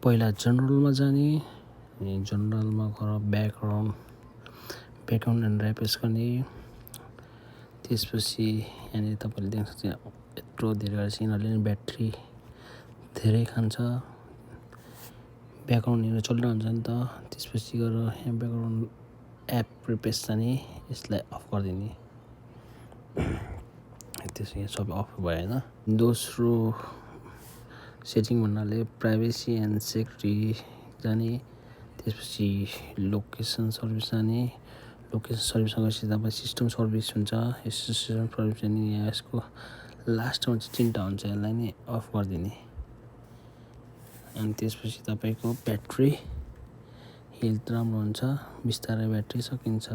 पहिला जनरलमा जाने अनि जनरलमा गएर ब्याकग्राउन्ड एन्ड ऱ्यापेस गर्ने। त्यसपछि यहाँनिर तपाईँले देख्न सक्नुहुन्छ यत्रो धेरै गरेर यिनीहरूले ब्याट्री धेरै खान्छ। ब्याकग्राउन्ड यिनीहरू चलिरहन्छ नि त। त्यसपछि गएर यहाँ ब्याकग्राउन्ड एप रिप्लेस जाने, यसलाई अफ गरिदिने। त्यसो यहाँ सबै अफ भयो होइन। दोस्रो सेटिङ भन्नाले प्राइभेसी एन्ड सेक्युरिटी जाने। त्यसपछि लोकेसन सर्भिस जाने। लोकेसन सर्भिसमा गएपछि तपाईँ सिस्टम सर्भिस हुन्छ। यस सिस्टम सर्भिस अनि यहाँ यसको लास्टमा चाहिँ चिन्ता हुन्छ, यसलाई नै अफ गरिदिने। अनि त्यसपछि तपाईँको ब्याट्री हेल्थ राम्रो हुन्छ, बिस्तारै ब्याट्री सकिन्छ।